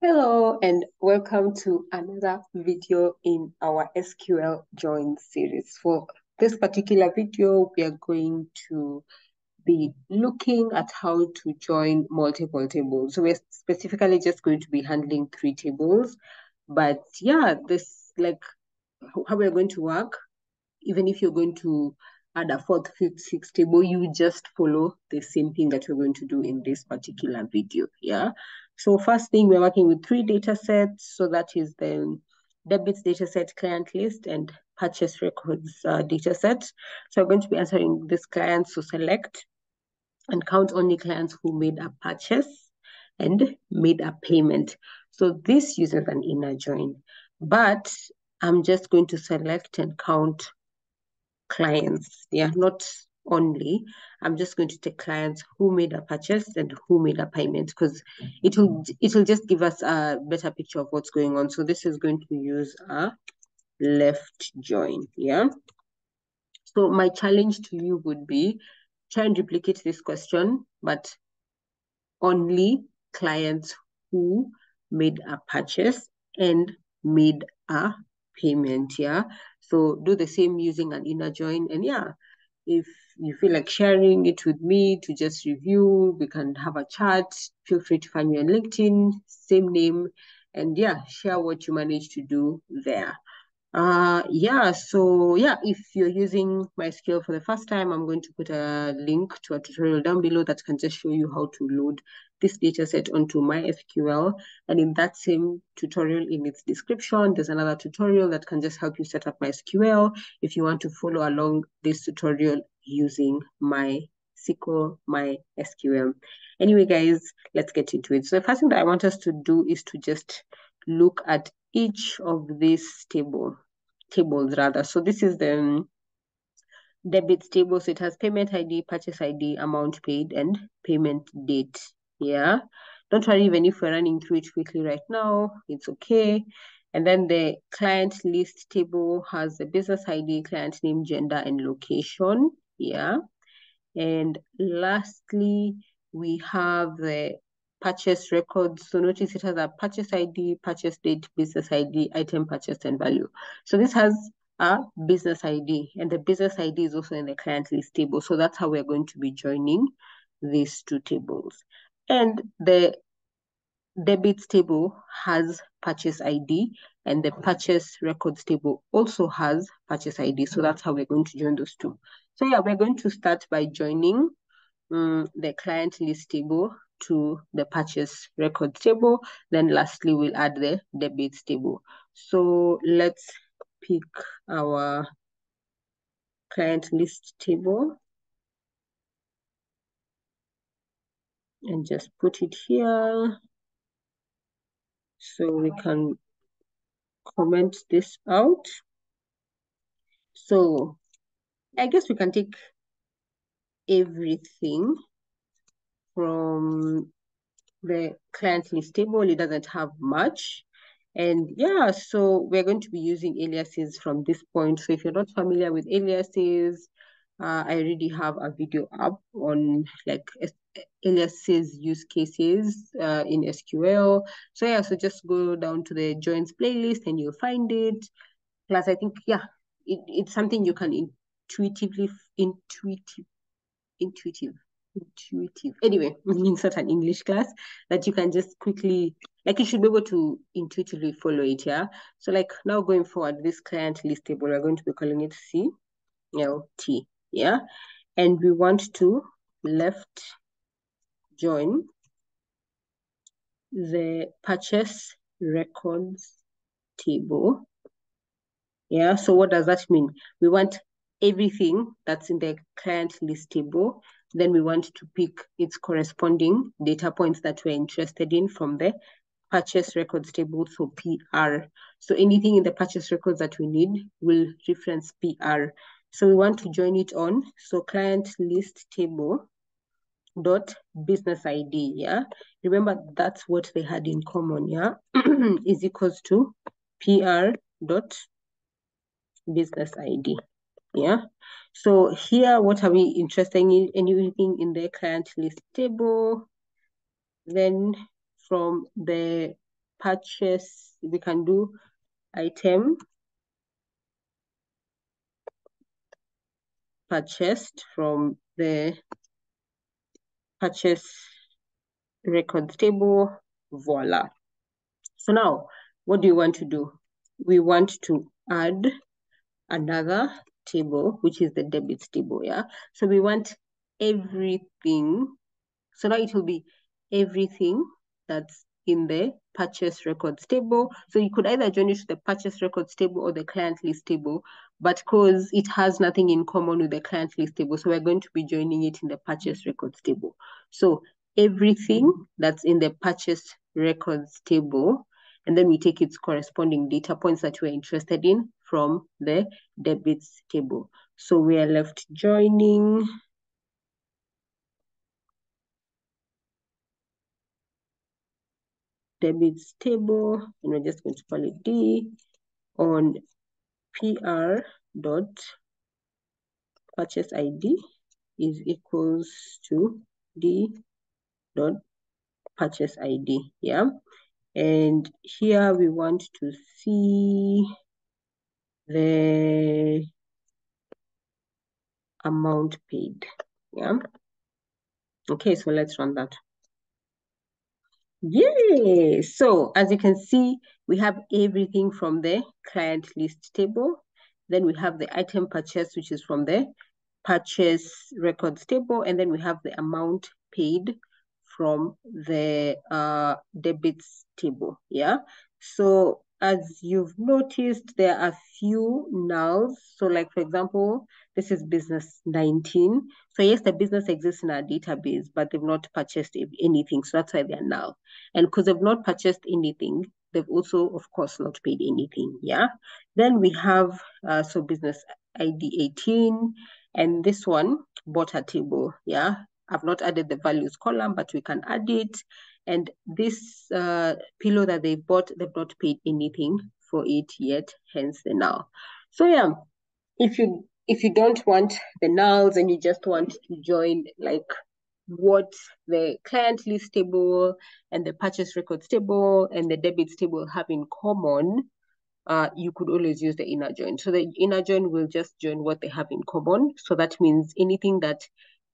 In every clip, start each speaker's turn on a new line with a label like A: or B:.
A: Hello and welcome to another video in our SqlJoins series. For this particular video, we are going to be looking at how to join multiple tables. So we're specifically just going to be handling 3 tables. But yeah, this like how we're going to work, even if you're going to add a 4th, 5th, 6th table, you just follow the same thing that we're going to do in this particular video. Yeah. So first thing, we're working with 3 data sets. So that is the debits data set, client list, and purchase records data set. So we're going to be answering this client. So select and count only clients who made a purchase and made a payment. So this uses an inner join, but I'm just going to select and count clients. Yeah, not only. I'm just going to take clients who made a purchase and who made a payment, because it'll just give us a better picture of what's going on. So this is going to use a left join. Yeah. So my challenge to you would be try and replicate this question, but only clients who made a purchase and made a payment. Yeah. So do the same using an inner join. And yeah, if you feel like sharing it with me to just review, we can have a chat. Feel free to find me on LinkedIn, same name. And yeah, share what you managed to do there. So if you're using MySQL for the first time, I'm going to put a link to a tutorial down below that can just show you how to load this data set onto MySQL. And in that same tutorial, in its description, there's another tutorial that can just help you set up MySQL if you want to follow along this tutorial using MySQL, MySQL. Anyway, guys, let's get into it. So the first thing that I want us to do is to just look at each of these tables. So this is the debits table. So it has payment ID, purchase ID, amount paid, and payment date. Yeah. Don't worry, even if we're running through it quickly right now, it's okay. And then the client list table has the business ID, client name, gender, and location. Yeah. And lastly, we have the purchase records. So notice it has a purchase ID, purchase date, business ID, item purchased, and value. So this has a business ID, and the business ID is also in the client list table. So that's how we're going to be joining these 2 tables. And the debits table has purchase ID, and the purchase records table also has purchase ID. So that's how we're going to join those 2. So yeah, we're going to start by joining the client list table to the purchase record table. Then lastly, we'll add the debits table. So let's pick our client list table and just put it here so we can comment this out. So I guess we can take everything from the client list table. It doesn't have much. And yeah, so we're going to be using aliases from this point. So if you're not familiar with aliases, I already have a video up on like aliases use cases in SQL. So yeah, so just go down to the joins playlist and you'll find it. Plus, I think, yeah, it's something you can intuitive. Anyway, insert an English class that you can just quickly, like you should be able to intuitively follow it, yeah? So like now going forward, this client list table, we're going to be calling it CLT, yeah? And we want to left join the purchase records table. Yeah, so what does that mean? We want everything that's in the client list table. Then we want to pick its corresponding data points that we're interested in from the purchase records table, so PR. So anything in the purchase records that we need will reference PR. So we want to join it on, so client list table dot business ID, yeah? Remember, that's what they had in common, yeah? Is equals to PR dot business ID. Yeah. So here, what are we interested in? Anything in the client list table. Then from the purchase, we can do item purchased from the purchase records table. Voila. So now, what do you want to do? We want to add another table, which is the debits table, yeah? So we want everything. So now it will be everything that's in the purchase records table. So you could either join it to the purchase records table or the client list table, but because it has nothing in common with the client list table, so we're going to be joining it in the purchase records table. So everything that's in the purchase records table, and then we take its corresponding data points that we're interested in from the debits table. So we are left joining debits table, and we're just going to call it D on PR dot purchase ID is equals to D dot purchase ID, yeah? And here we want to see the amount paid, yeah? Okay, so let's run that. Yay! So as you can see, we have everything from the client list table. Then we have the item purchase, which is from the purchase records table. And then we have the amount paid from the debits table, yeah? So as you've noticed, there are few nulls. So like, for example, this is business 19. So yes, the business exists in our database, but they've not purchased anything. So that's why they're null. And because they've not purchased anything, they've also, of course, not paid anything, yeah? Then we have, so business ID 18, and this one, bought a table, yeah? I've not added the values column, but we can add it. And this pillow that they bought, they've not paid anything for it yet, hence the null. So yeah, if you don't want the nulls and you just want to join like what the client list table and the purchase records table and the debits table have in common, you could always use the inner join. So the inner join will just join what they have in common. So that means anything that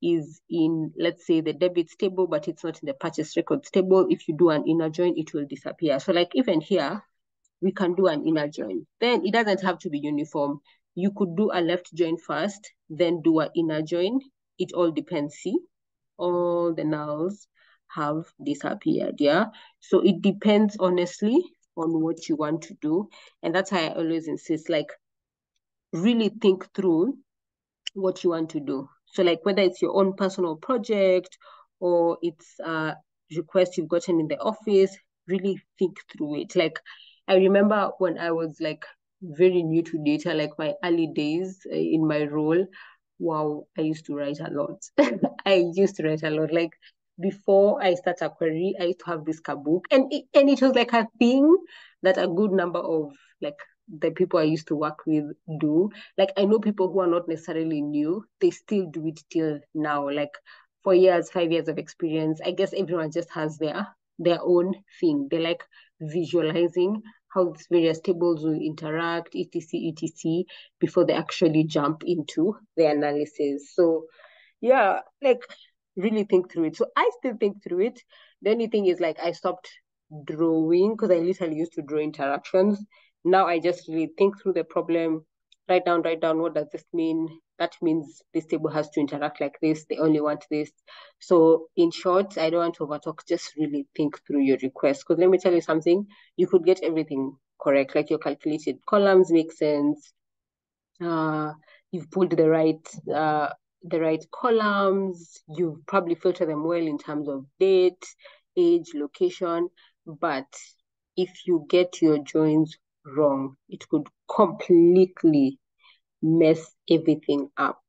A: is in, let's say, the debits table, but it's not in the purchase records table, if you do an inner join, it will disappear. So like even here, we can do an inner join. Then it doesn't have to be uniform. You could do a left join first, then do an inner join. It all depends. See, all the nulls have disappeared, yeah? So it depends, honestly, on what you want to do. And that's why I always insist, like, really think through what you want to do. So like whether it's your own personal project or it's a request you've gotten in the office, really think through it. Like I remember when I was like very new to data, like my early days in my role, wow, I used to write a lot. I used to write a lot. Like before I start a query, I used to have this book, and it was like a thing that a good number of like the people I used to work with do. Like I know people who are not necessarily new, they still do it till now. Like 4 years, 5 years of experience. I guess everyone just has their own thing. They like visualizing how these various tables will interact, etc., before they actually jump into the analysis. So yeah, like really think through it. So I still think through it. The only thing is like I stopped drawing because I literally used to draw interactions. Now I just really think through the problem, write down, what does this mean? That means this table has to interact like this. They only want this. So in short, I don't want to overtalk, just really think through your request. Because let me tell you something, you could get everything correct, like your calculated columns make sense. You've pulled the right columns, you've probably filtered them well in terms of date, age, location, but if you get your joins wrong, it could completely mess everything up.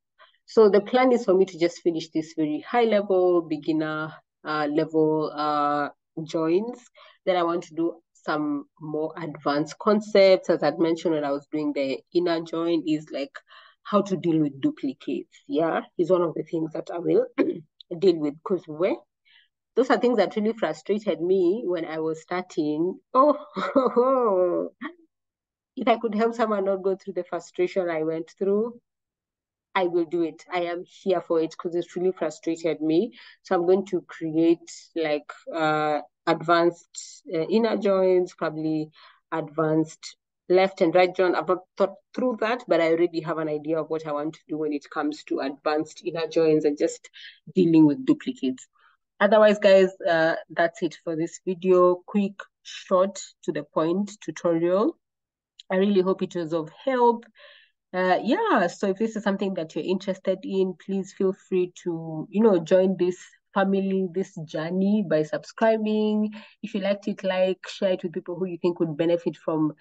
A: So the plan is for me to just finish this very high level, beginner level joins. Then I want to do some more advanced concepts. As I'd mentioned when I was doing the inner join, is like how to deal with duplicates. Yeah, is one of the things that I will deal with, because those are things that really frustrated me when I was starting. Oh, if I could help someone not go through the frustration I went through, I will do it. I am here for it because it's really frustrated me. So I'm going to create like advanced inner joins, probably advanced left and right join. I've not thought through that, but I already have an idea of what I want to do when it comes to advanced inner joins and just dealing with duplicates. Otherwise, guys, that's it for this video. Quick, short, to the point tutorial. I really hope it was of help. Yeah, so if this is something that you're interested in, please feel free to, join this family, this journey by subscribing. If you liked it, share it with people who you think would benefit from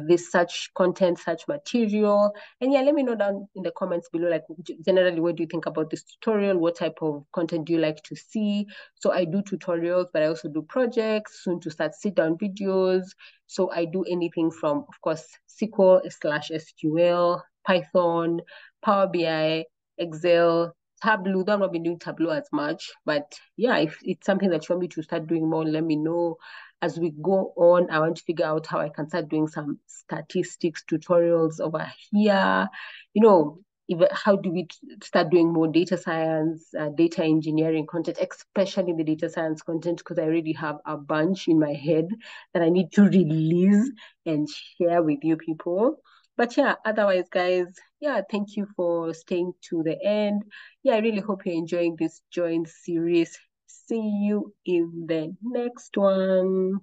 A: this such content, such material. And yeah, let me know down in the comments below, like generally, what do you think about this tutorial? What type of content do you like to see? So I do tutorials, but I also do projects, soon to start sit-down videos. So I do anything from, of course, SQL/SQL, Python, Power BI, Excel, Tableau. Though I've not been doing Tableau as much, but yeah, if it's something that you want me to start doing more, let me know. As we go on, I want to figure out how I can start doing some statistics tutorials over here. How do we start doing more data science, data engineering content, especially the data science content, because I already have a bunch in my head that I need to release and share with you people. But yeah, otherwise, guys, yeah, thank you for staying to the end. Yeah, I really hope you're enjoying this joint series. See you in the next one.